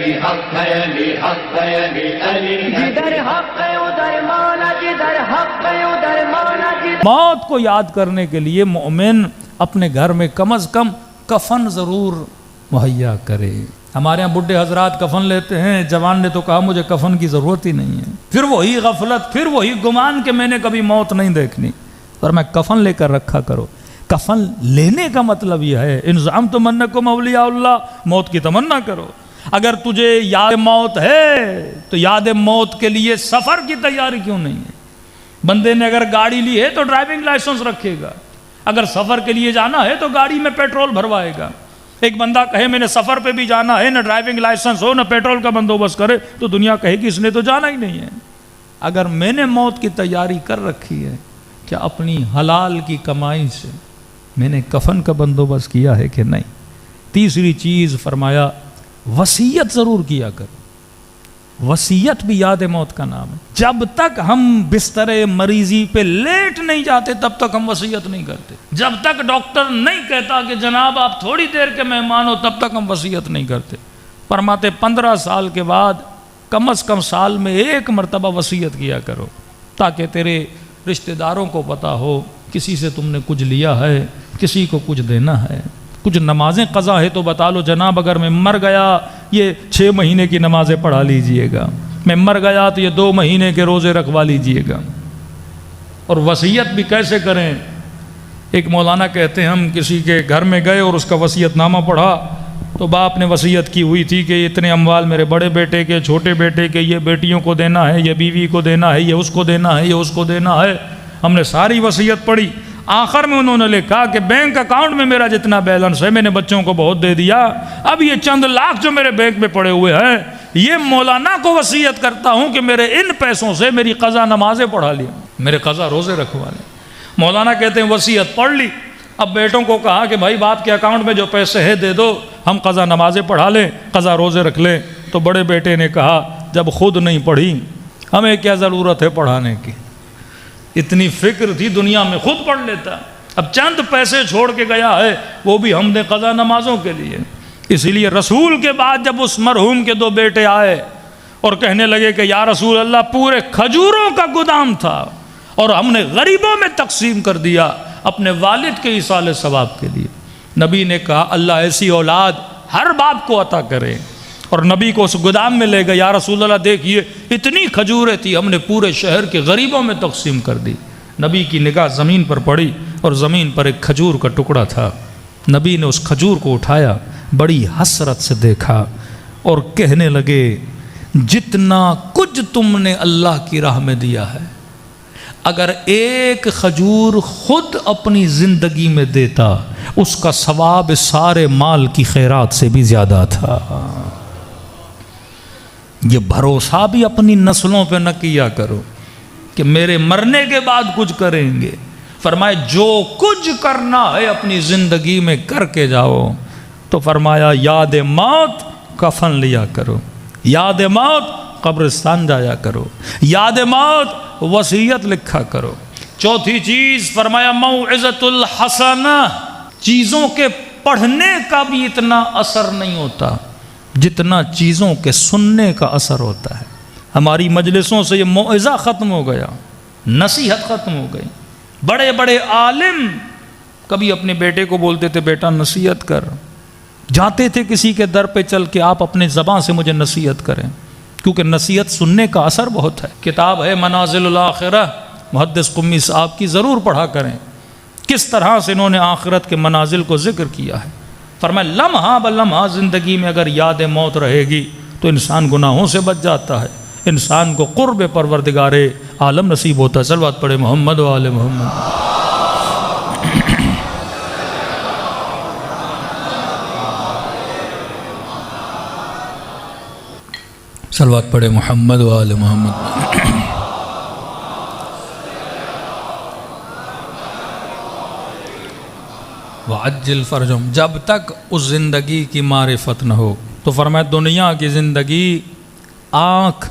علی حق ہے علی حق ہے علی علی جدھر حق ہے ادھر مانا، جدھر حق ہے ادھر مانا، جدھر موت کو یاد کرنے کے لیے مومن اپنے گھر میں کم از کم کفن ضرور مہیا کرے۔ ہمارے ہاں بڈھے حضرات کفن لیتے ہیں، جوان نے تو کہا مجھے کفن کی ضرورت ہی نہیں ہے، پھر وہی غفلت، پھر وہی گمان کہ میں نے کبھی موت نہیں دیکھنی۔ پر میں کفن لے کر رکھا کرو۔ کفن لینے کا مطلب یہ ہے انضام تو منکم اولیاء اللہ، موت کی تمنا کرو۔ اگر تجھے یاد موت ہے تو یاد موت کے لیے سفر کی تیاری کیوں نہیں ہے؟ بندے نے اگر گاڑی لی ہے تو ڈرائیونگ لائسنس رکھے گا، اگر سفر کے لیے جانا ہے تو گاڑی میں پیٹرول بھروائے گا۔ ایک بندہ کہے میں نے سفر پہ بھی جانا ہے، نہ ڈرائیونگ لائسنس ہو نہ پیٹرول کا بندوبست کرے تو دنیا کہے کہ اس نے تو جانا ہی نہیں ہے۔ اگر میں نے موت کی تیاری کر رکھی ہے، کیا اپنی حلال کی کمائی سے میں نے کفن کا بندوبست کیا ہے کہ نہیں؟ تیسری چیز فرمایا وصیت ضرور کیا کرو۔ وصیت بھی یاد موت کا نام ہے۔ جب تک ہم بستر مریضی پہ لیٹ نہیں جاتے تب تک ہم وصیت نہیں کرتے۔ جب تک ڈاکٹر نہیں کہتا کہ جناب آپ تھوڑی دیر کے مہمان ہو تب تک ہم وصیت نہیں کرتے۔ فرماتے 15 سال کے بعد کم از کم سال میں ایک مرتبہ وصیت کیا کرو تاکہ تیرے رشتہ داروں کو پتہ ہو کسی سے تم نے کچھ لیا ہے، کسی کو کچھ دینا ہے۔ کچھ نمازیں قضا ہے تو بتا لو جناب اگر میں مر گیا یہ 6 مہینے کی نمازیں پڑھا لیجئے گا، میں مر گیا تو یہ 2 مہینے کے روزے رکھوا لیجئے گا۔ اور وصیت بھی کیسے کریں؟ ایک مولانا کہتے ہیں ہم کسی کے گھر میں گئے اور اس کا وصیت نامہ پڑھا تو باپ نے وصیت کی ہوئی تھی کہ اتنے اموال میرے بڑے بیٹے کے، چھوٹے بیٹے کے، یہ بیٹیوں کو دینا ہے، یہ بیوی کو دینا ہے، یہ اس کو دینا ہے، یہ اس کو دینا ہے۔ ہم نے ساری وصیت پڑھی، آخر میں انہوں نے لکھا کہ بینک اکاؤنٹ میں میرا جتنا بیلنس ہے میں نے بچوں کو بہت دے دیا، اب یہ چند لاکھ جو میرے بینک میں پڑے ہوئے ہیں یہ مولانا کو وصیت کرتا ہوں کہ میرے ان پیسوں سے میری قضا نمازیں پڑھا لیں، میرے قضا روزے رکھوا لیں۔ مولانا کہتے ہیں وصیت پڑھ لی، اب بیٹوں کو کہا کہ بھائی باپ کے اکاؤنٹ میں جو پیسے ہیں دے دو، ہم قضا نمازیں پڑھا لیں، قضا روزے رکھ لیں۔ تو بڑے بیٹے نے کہا جب خود نہیں پڑھی ہمیں کیا ضرورت ہے پڑھانے کی، اتنی فکر تھی دنیا میں خود پڑھ لیتا، اب چند پیسے چھوڑ کے گیا ہے وہ بھی ہم نے قضا نمازوں کے لیے۔ اسی لیے رسول کے بعد جب اس مرحوم کے 2 بیٹے آئے اور کہنے لگے کہ یا رسول اللہ پورے کھجوروں کا گودام تھا اور ہم نے غریبوں میں تقسیم کر دیا اپنے والد کے ایصال ثواب کے لیے، نبی نے کہا اللہ ایسی اولاد ہر باپ کو عطا کرے، اور نبی کو اس گودام میں لے گئے، یا رسول اللہ دیکھیے اتنی کھجوریں تھی ہم نے پورے شہر کے غریبوں میں تقسیم کر دی۔ نبی کی نگاہ زمین پر پڑی اور زمین پر ایک کھجور کا ٹکڑا تھا، نبی نے اس کھجور کو اٹھایا، بڑی حسرت سے دیکھا اور کہنے لگے جتنا کچھ تم نے اللہ کی راہ میں دیا ہے اگر ایک کھجور خود اپنی زندگی میں دیتا اس کا ثواب سارے مال کی خیرات سے بھی زیادہ تھا۔ یہ بھروسہ بھی اپنی نسلوں پہ نہ کیا کرو کہ میرے مرنے کے بعد کچھ کریں گے۔ فرمائے جو کچھ کرنا ہے اپنی زندگی میں کر کے جاؤ۔ تو فرمایا یاد موت کفن لیا کرو، یاد موت قبرستان جایا کرو، یاد موت وصیت لکھا کرو۔ چوتھی چیز فرمایا موعظۃ الحسنہ، چیزوں کے پڑھنے کا بھی اتنا اثر نہیں ہوتا جتنا چیزوں کے سننے کا اثر ہوتا ہے۔ ہماری مجلسوں سے یہ موعظہ ختم ہو گیا، نصیحت ختم ہو گئی۔ بڑے بڑے عالم کبھی اپنے بیٹے کو بولتے تھے بیٹا نصیحت کر، جاتے تھے کسی کے در پہ چل کے آپ اپنے زبان سے مجھے نصیحت کریں، کیونکہ نصیحت سننے کا اثر بہت ہے۔ کتاب ہے منازل الاخرہ، محدث قمی صاحب کی، ضرور پڑھا کریں، کس طرح سے انہوں نے آخرت کے منازل کو ذکر کیا ہے۔ فرمایا لمحہ بلمحہ زندگی میں اگر یاد موت رہے گی تو انسان گناہوں سے بچ جاتا ہے، انسان کو قرب پروردگار عالم نصیب ہوتا ہے۔ صلوات پڑھے محمد و آل محمد۔ صلوات پڑھے محمد و آل محمد۔ وعجل فرجہم، جب تک اس زندگی کی معرفت نہ ہو۔ تو فرمایا دنیا کی زندگی آنکھ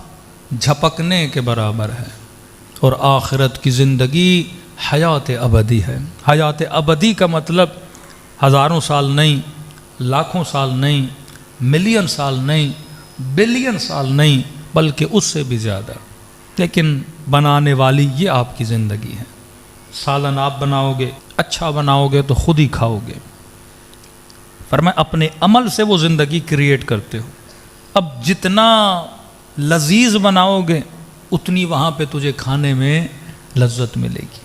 جھپکنے کے برابر ہے اور آخرت کی زندگی حیات ابدی ہے۔ حیات ابدی کا مطلب ہزاروں سال نہیں، لاکھوں سال نہیں، ملین سال نہیں، بلین سال نہیں بلکہ اس سے بھی زیادہ، لیکن بنانے والی یہ آپ کی زندگی ہے۔ سالن آپ بناؤ گے، اچھا بناؤ گے تو خود ہی کھاؤ گے۔ فرمایا اپنے عمل سے وہ زندگی کریٹ کرتے ہو۔ اب جتنا لذیذ بناؤ گے اتنی وہاں پہ تجھے کھانے میں لذت ملے گی،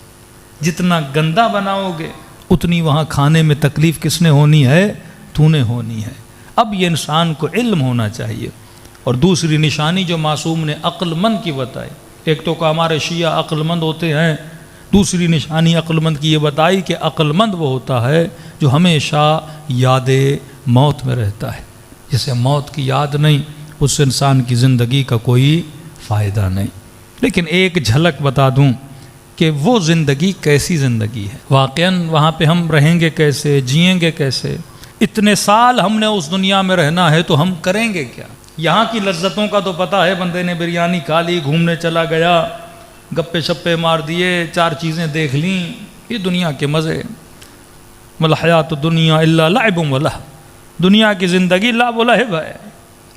جتنا گندا بناؤ گے اتنی وہاں کھانے میں تکلیف کس نے ہونی ہے؟ تو نے ہونی ہے۔ اب یہ انسان کو علم ہونا چاہیے۔ اور دوسری نشانی جو معصوم نے عقل مند کی بتائی، ایک تو کہ ہمارے شیعہ عقل مند ہوتے ہیں، دوسری نشانی عقل مند کی یہ بتائی کہ عقل مند وہ ہوتا ہے جو ہمیشہ یاد موت میں رہتا ہے۔ جسے موت کی یاد نہیں اس انسان کی زندگی کا کوئی فائدہ نہیں۔ لیکن ایک جھلک بتا دوں کہ وہ زندگی کیسی زندگی ہے، واقعاً وہاں پہ ہم رہیں گے کیسے، جئیں گے کیسے؟ اتنے سال ہم نے اس دنیا میں رہنا ہے تو ہم کریں گے کیا؟ یہاں کی لذتوں کا تو پتہ ہے، بندے نے بریانی کھا لی، گھومنے چلا گیا، گپے شپے مار دیے، 4 چیزیں دیکھ لیں، یہ دنیا کے مزے۔ مَلْحَيَاةُ الدُّنْيَا إِلَّا لَعِبٌ وَلَهْوٌ، دنیا کی زندگی لعب و لہو ہے،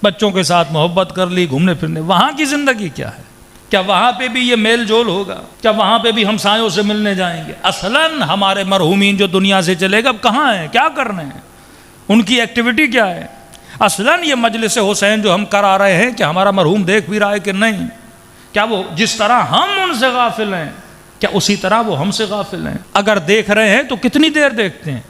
بچوں کے ساتھ محبت کر لی، گھومنے پھرنے۔ وہاں کی زندگی کیا ہے؟ کیا وہاں پہ بھی یہ میل جول ہوگا؟ کیا وہاں پہ بھی ہمسایوں سے ملنے جائیں گے؟ اصلاً ہمارے مرحومین جو دنیا سے چلے گئے اب کہاں ہیں، کیا کرنے ہیں، ان کی ایکٹیویٹی کیا ہے؟ اصلاً یہ مجلس حسین جو ہم کرا رہے ہیں کہ ہمارا مرحوم دیکھ بھی رہا ہے کہ نہیں؟ کیا وہ جس طرح ہم ان سے غافل ہیں کیا اسی طرح وہ ہم سے غافل ہیں؟ اگر دیکھ رہے ہیں تو کتنی دیر دیکھتے ہیں؟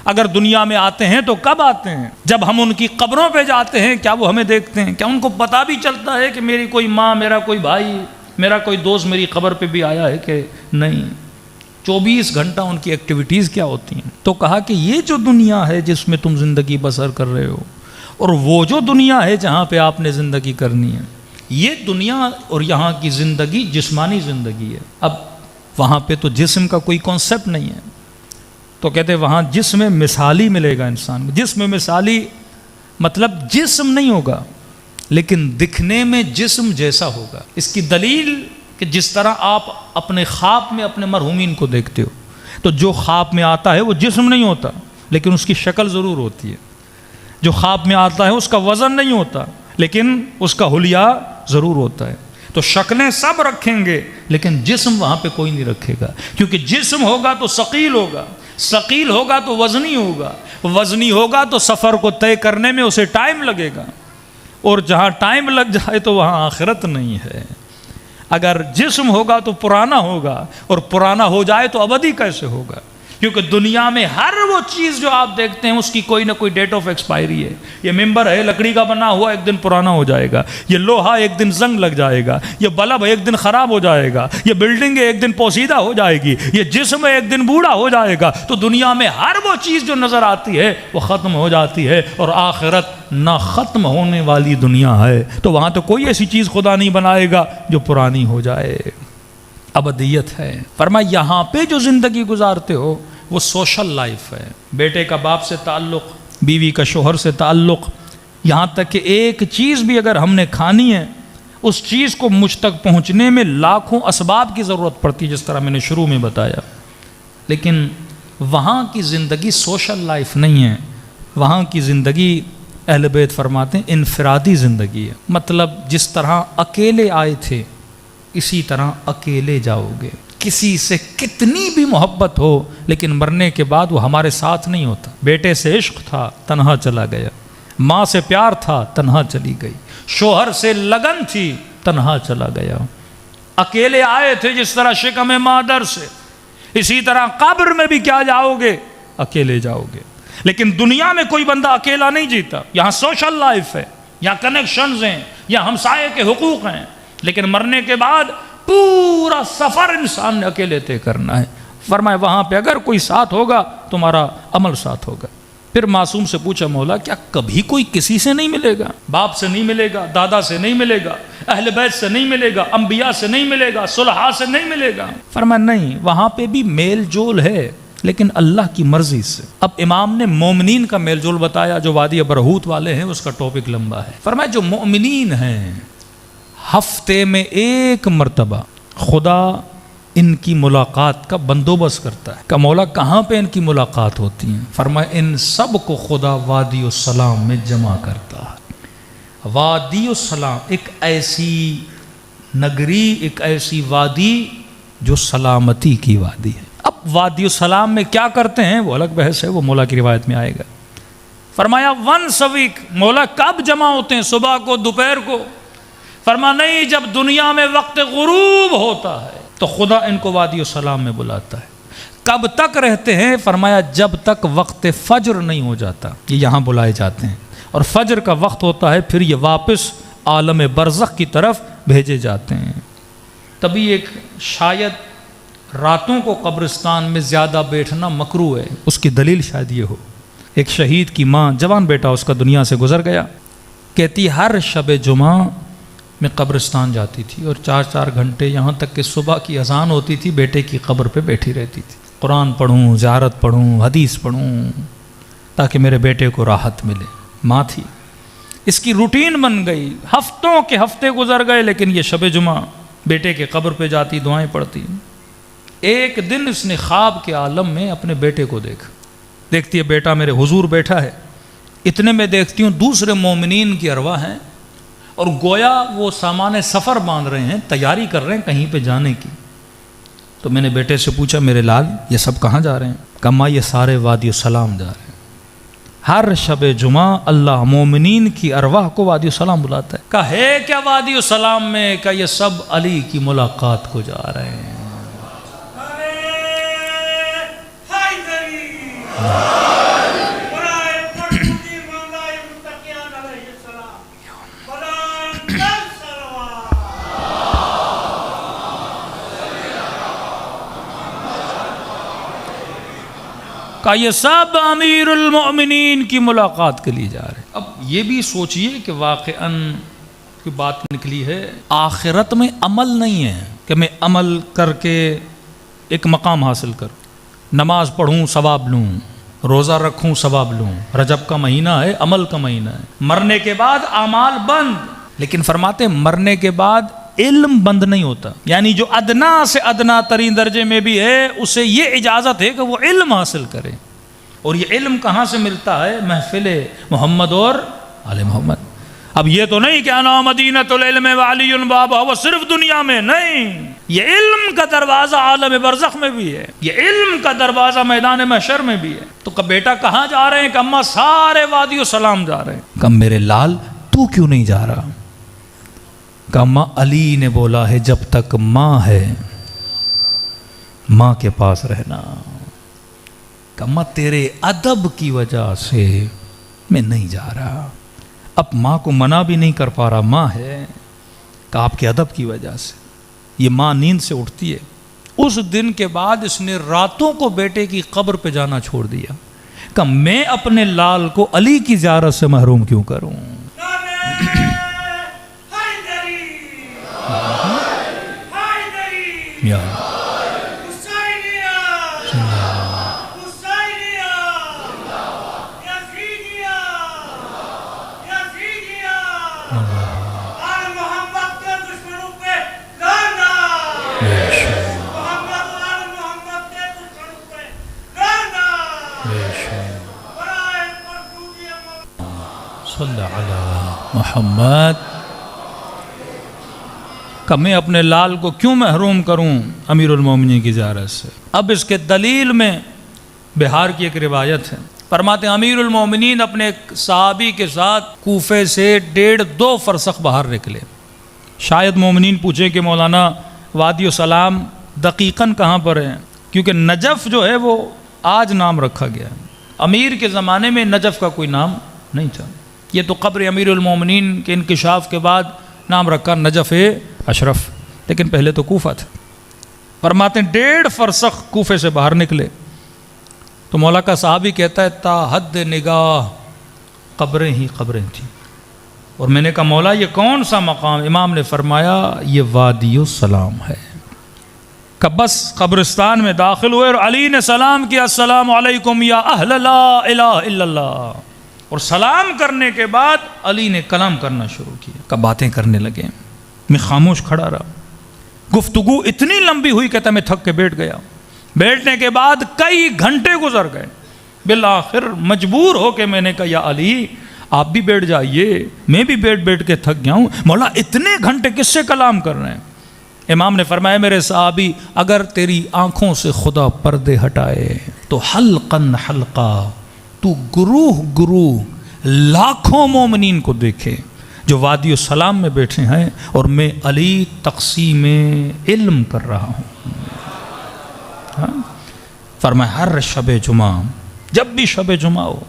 اگر دنیا میں آتے ہیں تو کب آتے ہیں؟ جب ہم ان کی قبروں پہ جاتے ہیں کیا وہ ہمیں دیکھتے ہیں؟ کیا ان کو پتہ بھی چلتا ہے کہ میری کوئی ماں، میرا کوئی بھائی، میرا کوئی دوست میری قبر پہ بھی آیا ہے کہ نہیں؟ 24 گھنٹہ ان کی ایکٹیویٹیز کیا ہوتی ہیں؟ تو کہا کہ یہ جو دنیا ہے جس میں تم زندگی بسر کر رہے ہو، اور وہ جو دنیا ہے جہاں پہ آپ نے زندگی کرنی ہے، یہ دنیا اور یہاں کی زندگی جسمانی زندگی ہے۔ اب وہاں پہ تو جسم کا کوئی کانسیپٹ نہیں ہے، تو کہتے وہاں جسم مثالی ملے گا انسان کو۔ جسم مثالی مطلب جسم نہیں ہوگا لیکن دکھنے میں جسم جیسا ہوگا۔ اس کی دلیل کہ جس طرح آپ اپنے خواب میں اپنے مرحومین کو دیکھتے ہو تو جو خواب میں آتا ہے وہ جسم نہیں ہوتا لیکن اس کی شکل ضرور ہوتی ہے۔ جو خواب میں آتا ہے اس کا وزن نہیں ہوتا لیکن اس کا حلیہ ضرور ہوتا ہے۔ تو شکلیں سب رکھیں گے لیکن جسم وہاں پہ کوئی نہیں رکھے گا، کیونکہ جسم ہوگا تو ثقیل ہوگا، ثقیل ہوگا تو وزنی ہوگا، وزنی ہوگا تو سفر کو طے کرنے میں اسے ٹائم لگے گا، اور جہاں ٹائم لگ جائے تو وہاں آخرت نہیں ہے۔ اگر جسم ہوگا تو پرانا ہوگا، اور پرانا ہو جائے تو ابدی کیسے ہوگا؟ کیونکہ دنیا میں ہر وہ چیز جو آپ دیکھتے ہیں اس کی کوئی نہ کوئی ڈیٹ آف ایکسپائری ہے۔ یہ ممبر ہے لکڑی کا بنا ہوا، ایک دن پرانا ہو جائے گا، یہ لوہا ایک دن زنگ لگ جائے گا، یہ بلب ایک دن خراب ہو جائے گا، یہ بلڈنگ ایک دن پوسیدہ ہو جائے گی، یہ جسم ایک دن بوڑھا ہو جائے گا۔ تو دنیا میں ہر وہ چیز جو نظر آتی ہے وہ ختم ہو جاتی ہے، اور آخرت نہ ختم ہونے والی دنیا ہے، تو وہاں تو کوئی ایسی چیز خدا نہیں بنائے گا جو پرانی ہو جائے، ابدیت ہے۔ فرمایا یہاں پہ جو زندگی گزارتے ہو وہ سوشل لائف ہے، بیٹے کا باپ سے تعلق، بیوی کا شوہر سے تعلق، یہاں تک کہ ایک چیز بھی اگر ہم نے کھانی ہے اس چیز کو مجھ تک پہنچنے میں لاکھوں اسباب کی ضرورت پڑتی، جس طرح میں نے شروع میں بتایا۔ لیکن وہاں کی زندگی سوشل لائف نہیں ہے، وہاں کی زندگی اہل بیت فرماتے ہیں انفرادی زندگی ہے۔ مطلب جس طرح اکیلے آئے تھے اسی طرح اکیلے جاؤ گے۔ کسی سے کتنی بھی محبت ہو لیکن مرنے کے بعد وہ ہمارے ساتھ نہیں ہوتا۔ بیٹے سے عشق تھا تنہا چلا گیا، ماں سے پیار تھا تنہا چلی گئی، شوہر سے لگن تھی تنہا چلا گیا۔ اکیلے آئے تھے جس طرح شکم مادر سے، اسی طرح قبر میں بھی کیا جاؤ گے؟ اکیلے جاؤ گے۔ لیکن دنیا میں کوئی بندہ اکیلا نہیں جیتا، یہاں سوشل لائف ہے، یہاں کنیکشنز ہیں، یہاں ہمسائے کے حقوق ہیں، لیکن مرنے کے بعد پورا سفر انسان نے اکیلے طے کرنا ہے۔ فرمایا وہاں پہ اگر کوئی ساتھ ہوگا تمہارا عمل ساتھ ہوگا۔ پھر معصوم سے پوچھا مولا کیا کبھی کوئی کسی سے نہیں ملے گا؟ باپ سے نہیں ملے گا، دادا سے نہیں ملے گا، اہل بیت سے نہیں ملے گا، انبیاء سے نہیں ملے گا، صلحاء سے نہیں ملے گا؟ فرمایا نہیں، وہاں پہ بھی میل جول ہے لیکن اللہ کی مرضی سے۔ اب امام نے مومنین کا میل جول بتایا جو وادی برہوت والے ہیں، اس کا ٹاپک لمبا ہے۔ فرمایا جو مومنین ہیں ہفتے میں ایک مرتبہ خدا ان کی ملاقات کا بندوبست کرتا ہے۔ کہ مولا کہاں پہ ان کی ملاقات ہوتی ہیں؟ فرمایا ان سب کو خدا وادی السلام میں جمع کرتا ہے۔ وادی السلام، ایک ایسی نگری، ایک ایسی وادی جو سلامتی کی وادی ہے۔ اب وادی السلام میں کیا کرتے ہیں وہ الگ بحث ہے، وہ مولا کی روایت میں آئے گا۔ فرمایا ونس اے ویک، مولا کب جمع ہوتے ہیں؟ صبح کو، دوپہر کو؟ فرمایا نہیں، جب دنیا میں وقت غروب ہوتا ہے تو خدا ان کو وادی السلام میں بلاتا ہے۔ کب تک رہتے ہیں؟ فرمایا جب تک وقت فجر نہیں ہو جاتا، یہ یہاں بلائے جاتے ہیں، اور فجر کا وقت ہوتا ہے پھر یہ واپس عالم برزخ کی طرف بھیجے جاتے ہیں۔ تبھی ایک شاید راتوں کو قبرستان میں زیادہ بیٹھنا مکروہ ہے، اس کی دلیل شاید یہ ہو، ایک شہید کی ماں، جوان بیٹا اس کا دنیا سے گزر گیا، کہتی ہر شب جمعہ میں قبرستان جاتی تھی اور 4 گھنٹے یہاں تک کہ صبح کی اذان ہوتی تھی بیٹے کی قبر پہ بیٹھی رہتی تھی، قرآن پڑھوں، زیارت پڑھوں، حدیث پڑھوں تاکہ میرے بیٹے کو راحت ملے۔ ماں تھی، اس کی روٹین بن گئی، ہفتوں کے ہفتے گزر گئے، لیکن یہ شب جمعہ بیٹے کے قبر پہ جاتی، دعائیں پڑھتی۔ ایک دن اس نے خواب کے عالم میں اپنے بیٹے کو دیکھتی ہے بیٹا میرے حضور بیٹھا ہے، اتنے میں دیکھتی ہوں دوسرے مومنین کی ارواح ہیں اور گویا وہ سامان سفر باندھ رہے ہیں، تیاری کر رہے ہیں کہیں پہ جانے کی۔ تو میں نے بیٹے سے پوچھا میرے لال یہ سب کہاں جا رہے ہیں؟ کہا ماں یہ سارے وادی السلام جا رہے ہیں، ہر شب جمعہ اللہ مومنین کی ارواح کو وادی السلام بلاتا ہے۔ کہا ہے کیا وادی السلام میں؟ کہا یہ سب علی کی ملاقات کو جا رہے ہیں۔ کہا یہ سب امیر المؤمنین کی ملاقات کے لیے جا رہے ہیں۔ اب یہ بھی سوچئے کہ واقعاً کی بات نکلی ہے، آخرت میں عمل نہیں ہے کہ میں عمل کر کے ایک مقام حاصل کروں، نماز پڑھوں ثواب لوں، روزہ رکھوں ثواب لوں، رجب کا مہینہ ہے، عمل کا مہینہ ہے، مرنے کے بعد اعمال بند۔ لیکن فرماتے ہیں مرنے کے بعد علم بند نہیں ہوتا، یعنی جو ادنا سے ادنا ترین درجے میں بھی ہے اسے یہ اجازت ہے کہ وہ علم حاصل کرے، اور یہ علم کہاں سے ملتا ہے؟ محفل محمد اور آل محمد۔ اب یہ تو نہیں کہ انا مدینۃ العلم وعلی بابا، وہ صرف دنیا میں نہیں، یہ علم کا دروازہ عالم برزخ میں بھی ہے، یہ علم کا دروازہ میدان محشر میں بھی ہے۔ تو کہ بیٹا کہاں جا رہے ہیں؟ کہ اماں سارے وادی السلام جا رہے ہیں۔ کہ میرے لال تو کیوں نہیں جا رہا؟ کہ ماں علی نے بولا ہے جب تک ماں ہے ماں کے پاس رہنا۔ کہ ماں تیرے ادب کی وجہ سے میں نہیں جا رہا، اب ماں کو منع بھی نہیں کر پا رہا، ماں ہے۔ کہ آپ کے ادب کی وجہ سے یہ ماں نیند سے اٹھتی ہے۔ اس دن کے بعد اس نے راتوں کو بیٹے کی قبر پہ جانا چھوڑ دیا کہ میں اپنے لال کو علی کی زیارت سے محروم کیوں کروں۔ یا صلی علی محمد۔ کہ میں اپنے لال کو کیوں محروم کروں امیر المومنین کی زیارت سے؟ اب اس کے دلیل میں بہار کی ایک روایت ہے، فرماتے ہیں امیر المومنین اپنے ایک صحابی کے ساتھ کوفے سے 1.5-2 فرسخ باہر نکلے۔ شاید مومنین پوچھیں کہ مولانا وادی السلام دقیقاً کہاں پر ہے؟ کیونکہ نجف جو ہے وہ آج نام رکھا گیا ہے، امیر کے زمانے میں نجف کا کوئی نام نہیں تھا، یہ تو قبر امیر المومنین کے انکشاف کے بعد نام رکھا نجف اشرف، لیکن پہلے تو کوفہ تھا۔ فرماتے ہیں 1.5 فرسخ کوفے سے باہر نکلے تو مولا کا صحابی کہتا ہے تا حد نگاہ قبریں ہی قبریں تھیں، اور میں نے کہا مولا یہ کون سا مقام؟ امام نے فرمایا یہ وادی السلام ہے۔ کہ بس قبرستان میں داخل ہوئے اور علی نے سلام کیا السلام علیکم یا اہل لا الہ الا اللہ، اور سلام کرنے کے بعد علی نے کلام کرنا شروع کیا، کہ باتیں کرنے لگے، میں خاموش کھڑا رہا، گفتگو اتنی لمبی ہوئی کہتا میں تھک کے بیٹھ گیا، بیٹھنے کے بعد کئی گھنٹے گزر گئے، بالآخر مجبور ہو کے میں نے کہا یا علی آپ بھی بیٹھ جائیے، میں بھی بیٹھ کے تھک گیا ہوں، مولا اتنے گھنٹے کس سے کلام کر رہے ہیں؟ امام نے فرمایا میرے صحابی اگر تیری آنکھوں سے خدا پردے ہٹائے تو حلقاً حلقہ تو گروہ لاکھوں مومنین کو دیکھے جو وادی السلام میں بیٹھے ہیں اور میں علی تقسیم علم کر رہا ہوں. ہاں؟ فرمایا ہر شب جمعہ، جب بھی شب جمعہ ہو،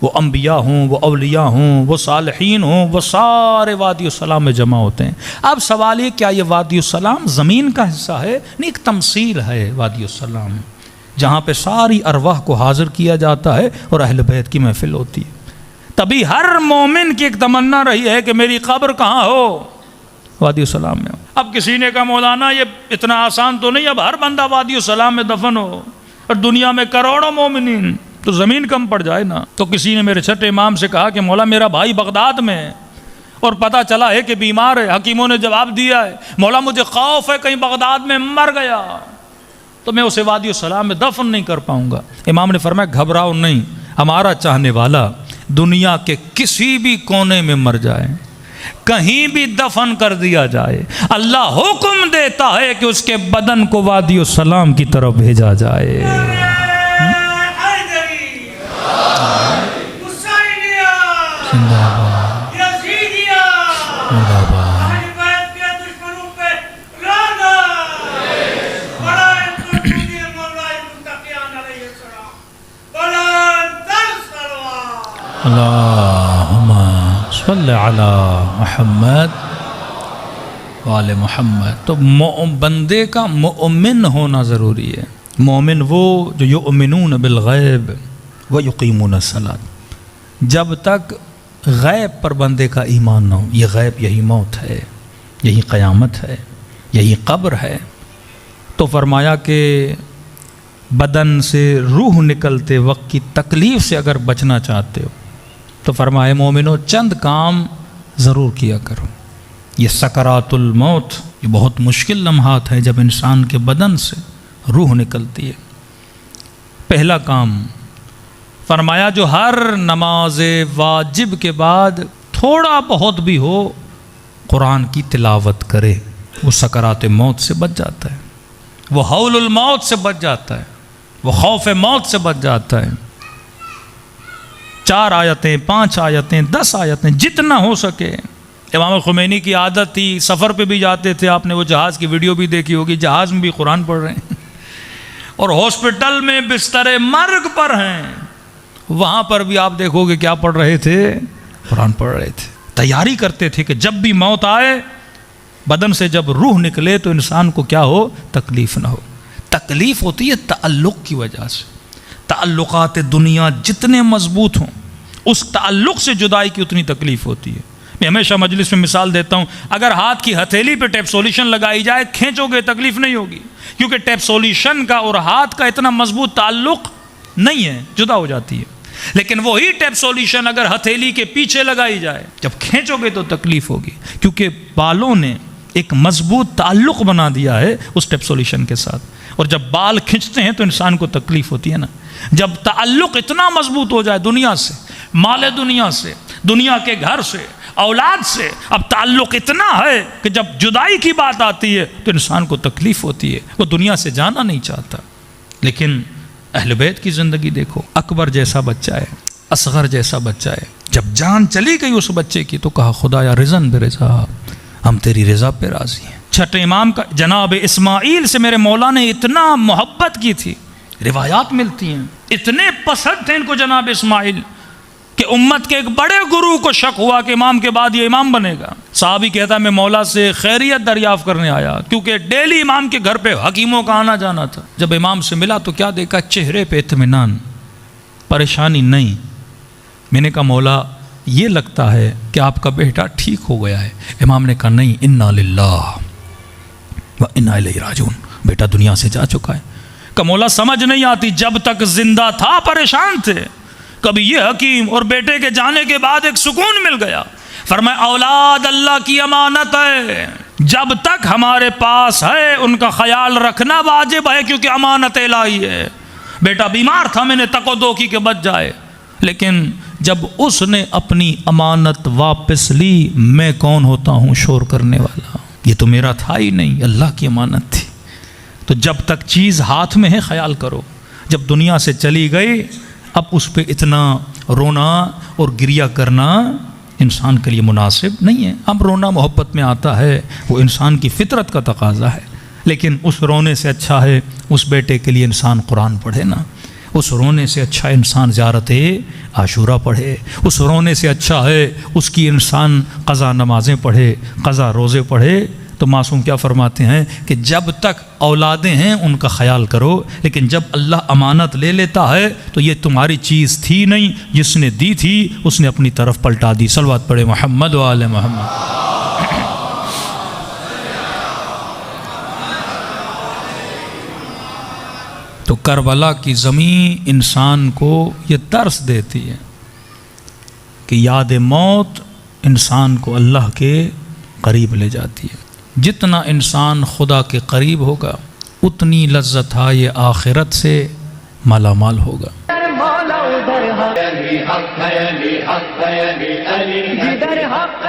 وہ انبیاء ہوں، وہ اولیاء ہوں، وہ صالحین ہوں، وہ سارے وادی السلام میں جمع ہوتے ہیں. اب سوال یہ کیا یہ وادی السلام زمین کا حصہ ہے؟ نہیں، ایک تمثیل ہے وادی السلام، جہاں پہ ساری ارواح کو حاضر کیا جاتا ہے اور اہل بیت کی محفل ہوتی ہے. تبھی ہر مومن کی ایک تمنا رہی ہے کہ میری قبر کہاں ہو؟ وادی السلام میں ہو. اب کسی نے کہا مولانا یہ اتنا آسان تو نہیں، اب ہر بندہ وادی السلام میں دفن ہو اور دنیا میں کروڑوں مومنین، تو زمین کم پڑ جائے نا. تو کسی نے میرے چھٹے امام سے کہا کہ مولا میرا بھائی بغداد میں ہے اور پتہ چلا ہے کہ بیمار ہے. حکیموں نے جواب دیا ہے مولا مجھے خوف ہے کہیں بغداد میں مر گیا تو میں اسے وادی السلام میں دفن نہیں کر پاؤں گا. امام نے فرمایا گھبراؤ نہیں، ہمارا چاہنے والا دنیا کے کسی بھی کونے میں مر جائے، کہیں بھی دفن کر دیا جائے، اللہ حکم دیتا ہے کہ اس کے بدن کو وادی السلام کی طرف بھیجا جائے. اللہم صلی علی محمد وآل محمد. تو بندے کا مؤمن ہونا ضروری ہے. مومن وہ جو یؤمنون بالغیب ویقیمون الصلاۃ. جب تک غیب پر بندے کا ایمان نہ ہو، یہ غیب یہی موت ہے، یہی قیامت ہے، یہی قبر ہے. تو فرمایا کہ بدن سے روح نکلتے وقت کی تکلیف سے اگر بچنا چاہتے ہو تو فرمائے مومنو چند کام ضرور کیا کرو. یہ سکرات الموت، یہ بہت مشکل لمحات ہیں جب انسان کے بدن سے روح نکلتی ہے. پہلا کام فرمایا جو ہر نماز واجب کے بعد تھوڑا بہت بھی ہو قرآن کی تلاوت کرے، وہ سکرات موت سے بچ جاتا ہے، وہ ہول الموت سے بچ جاتا ہے، وہ خوف موت سے بچ جاتا ہے. 4 آیتیں 5 آیتیں 10 آیتیں جتنا ہو سکے. امام خمینی کی عادت تھی، سفر پہ بھی جاتے تھے، آپ نے وہ جہاز کی ویڈیو بھی دیکھی ہوگی، جہاز میں بھی قرآن پڑھ رہے ہیں اور ہاسپٹل میں بستر مرگ پر ہیں، وہاں پر بھی آپ دیکھو گے کیا پڑھ رہے تھے؟ قرآن پڑھ رہے تھے. تیاری کرتے تھے کہ جب بھی موت آئے، بدن سے جب روح نکلے تو انسان کو کیا ہو؟ تکلیف نہ ہو. تکلیف ہوتی ہے تعلق کی وجہ سے. تعلقات دنیا جتنے مضبوط ہوں اس تعلق سے جدائی کی اتنی تکلیف ہوتی ہے. میں ہمیشہ مجلس میں مثال دیتا ہوں، اگر ہاتھ کی ہتھیلی پہ ٹیپ سولیوشن لگائی جائے کھینچو گے تکلیف نہیں ہوگی، کیونکہ ٹیپ سولیوشن کا اور ہاتھ کا اتنا مضبوط تعلق نہیں ہے، جدا ہو جاتی ہے. لیکن وہی ٹیپ سولیوشن اگر ہتھیلی کے پیچھے لگائی جائے جب کھینچو گے تو تکلیف ہوگی، کیونکہ بالوں نے ایک مضبوط تعلق بنا دیا ہے اس ٹیپ سولیوشن کے ساتھ. اور جب بال کھنچتے ہیں تو انسان کو تکلیف ہوتی ہے نا. جب تعلق اتنا مضبوط ہو جائے دنیا سے، مال دنیا سے، دنیا کے گھر سے، اولاد سے، اب تعلق اتنا ہے کہ جب جدائی کی بات آتی ہے تو انسان کو تکلیف ہوتی ہے، وہ دنیا سے جانا نہیں چاہتا. لیکن اہل بیت کی زندگی دیکھو، اکبر جیسا بچہ ہے، اصغر جیسا بچہ ہے، جب جان چلی گئی اس بچے کی تو کہا خدایا رضن برضا، ہم تیری رضا پہ راضی ہیں. چھٹے امام کا جناب اسماعیل سے میرے مولا نے اتنا محبت کی تھی، روایات ملتی ہیں اتنے پسند تھے ان کو جناب اسماعیل کہ امت کے ایک بڑے گرو کو شک ہوا کہ امام کے بعد یہ امام بنے گا. صحابی کہتا ہے میں مولا سے خیریت دریافت کرنے آیا، کیونکہ ڈیلی امام کے گھر پہ حکیموں کا آنا جانا تھا. جب امام سے ملا تو کیا دیکھا؟ چہرے پہ اطمینان، پریشانی نہیں. میں نے کہا مولا یہ لگتا ہے کہ آپ کا بیٹا ٹھیک ہو گیا ہے. امام نے کہا نہیں، انا للہ و انا الیہ راجعون، بیٹا دنیا سے جا چکا ہے. کہ مولا سمجھ نہیں آتی، جب تک زندہ تھا پریشان تھے، کبھی یہ حکیم اور بیٹے کے جانے کے بعد ایک سکون مل گیا. فرمایا اولاد اللہ کی امانت ہے، جب تک ہمارے پاس ہے ان کا خیال رکھنا واجب ہے، کیونکہ امانت الہی ہے. بیٹا بیمار تھا، میں نے تقو دو کی کہ بچ جائے، لیکن جب اس نے اپنی امانت واپس لی، میں کون ہوتا ہوں شور کرنے والا، یہ تو میرا تھا ہی نہیں، اللہ کی امانت تھی۔ تو جب تک چیز ہاتھ میں ہے خیال کرو، جب دنیا سے چلی گئی اب اس پہ اتنا رونا اور گریہ کرنا انسان کے لیے مناسب نہیں ہے۔ اب رونا محبت میں آتا ہے، وہ انسان کی فطرت کا تقاضا ہے، لیکن اس رونے سے اچھا ہے اس بیٹے کے لیے انسان قرآن پڑھے نا، اس رونے سے اچھا انسان زیارت عاشورہ پڑھے، اس رونے سے اچھا ہے اس کی انسان قضا نمازیں پڑھے، قضا روزے پڑھے۔ تو معصوم کیا فرماتے ہیں کہ جب تک اولادیں ہیں ان کا خیال کرو، لیکن جب اللہ امانت لے لیتا ہے تو یہ تمہاری چیز تھی نہیں، جس نے دی تھی اس نے اپنی طرف پلٹا دی۔ صلوات پڑھے محمد و آل محمد۔ تو کربلا کی زمین انسان کو یہ درس دیتی ہے کہ یاد موت انسان کو اللہ کے قریب لے جاتی ہے۔ جتنا انسان خدا کے قریب ہوگا اتنی لذت یہ آخرت سے مالا مال ہوگا۔ مولا ادھر حق حق ہے علی، حق ہے علی، علی جدھر حق